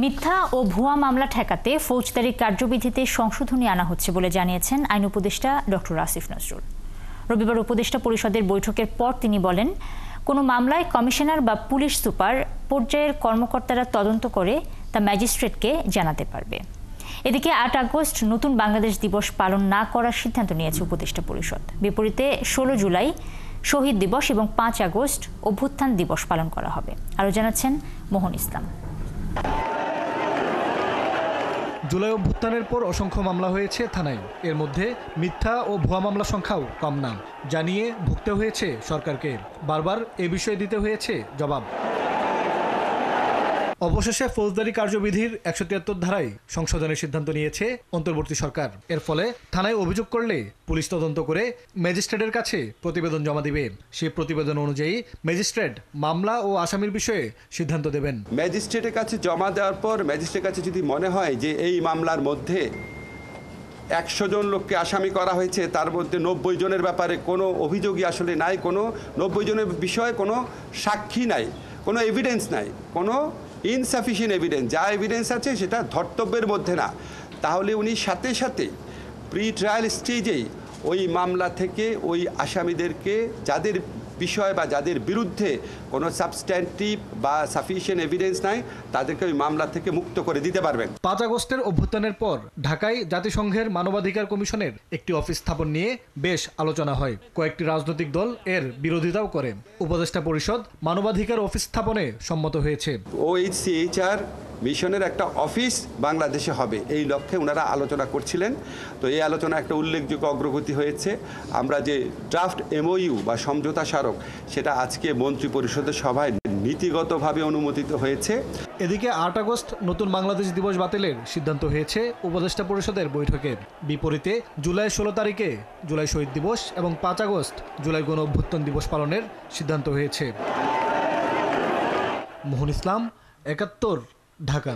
মিথ্যা ও ভুয়া মামলা ঠেকাতে ফৌজদারি কার্যবিধিতে সংশোধনী আনা হচ্ছে বলে জানিয়েছেন আইন উপদেষ্টা ডক্টর আসিফ নজরুল। রবিবার উপদেষ্টা পরিষদের বৈঠকের পর তিনি বলেন, কোনো মামলায় কমিশনার বা পুলিশ সুপার পর্যায়ের কর্মকর্তারা তদন্ত করে তা ম্যাজিস্ট্রেটকে জানাতে পারবে। এদিকে ৮ আগস্ট নতুন বাংলাদেশ দিবস পালন না করার সিদ্ধান্ত নিয়েছে উপদেষ্টা পরিষদ। বিপরীতে ১৬ জুলাই শহীদ দিবস এবং ৫ আগস্ট অভ্যুত্থান দিবস পালন করা হবে। আরও জানাচ্ছেন মোহন ইসলাম। জুলাই অভ্যুত্থানের পর অসংখ্য মামলা হয়েছে থানায়। এর মধ্যে মিথ্যা ও ভুয়া মামলা সংখ্যাও কম না। জানিয়ে ভুগতে হয়েছে সরকারকে, বারবার এ বিষয়ে দিতে হয়েছে জবাব। অবশেষে ফৌজদারি কার্যবিধির ১৭৩ ধারায় সংশোধনের সিদ্ধান্ত নিয়েছে অন্তর্বর্তী সরকার। এর ফলে থানায় অভিযোগ করলে পুলিশ তদন্ত করে ম্যাজিস্ট্রেটের কাছে প্রতিবেদন জমা দিবে। সেই প্রতিবেদন অনুযায়ী ম্যাজিস্ট্রেট মামলা ও আসামির বিষয়ে সিদ্ধান্ত দেবেন। ম্যাজিস্ট্রেটের কাছে জমা দেওয়ার পর ম্যাজিস্ট্রেটের কাছে যদি মনে হয় যে এই মামলার মধ্যে ১০০ জন লোককে আসামি করা হয়েছে, তার মধ্যে ৯০ জনের ব্যাপারে কোনো অভিযোগই আসলে নাই, কোনো ৯০ জনের বিষয়ে কোনো সাক্ষী নাই, কোনো এভিডেন্স নাই, কোনো ইনসাফিসিয়েন্ট এভিডেন্স, যা এভিডেন্স আছে সেটা ধর্তব্যের মধ্যে না, তাহলে উনি সাথে সাথে প্রি ট্রায়াল স্টেজেই ওই মামলা থেকে ওই আসামিদেরকে, যাদের বিষয় বা যাদের বিরুদ্ধে কোনো সাবস্ট্যান্টিভ বা সাফিসিয়েন্ট এভিডেন্স নাই, তাদেরকে ওই মামলা থেকে মুক্ত করে দিতে পারবেন। ৫ আগস্টের অভ্যুত্থানের পর ঢাকায় জাতিসংঘের মানবাধিকার কমিশনের একটি অফিস স্থাপন নিয়ে বেশ আলোচনা হয়। কয়েকটি রাজনৈতিক দল এর বিরোধিতাও করে। উপদেষ্টা পরিষদ মানবাধিকার অফিস স্থাপনে সম্মত হয়েছে। OHCHR মিশনের একটা অফিস বাংলাদেশে হবে, এই লক্ষ্যে ওনারা আলোচনা করছিলেন। তো এই আলোচনা একটা উল্লেখযোগ্য অগ্রগতি হয়েছে। আমরা যে ড্রাফট MOU বা সমঝোতা স্মারক, সেটা আজকে মন্ত্রী পরিষদের সভায় নীতিগতভাবে অনুমোদিত হয়েছে। এদিকে ৮ আগস্ট নতুন বাংলাদেশ দিবস বাতিলের সিদ্ধান্ত হয়েছে উপদেষ্টা পরিষদের বৈঠকে। বিপরীতে জুলাই ১৬ তারিখে জুলাই শহীদ দিবস এবং ৫ আগস্ট জুলাই গণ অভ্যুত্থান দিবস পালনের সিদ্ধান্ত হয়েছে। মোহন ইসলাম, ৭১, ঢাকা।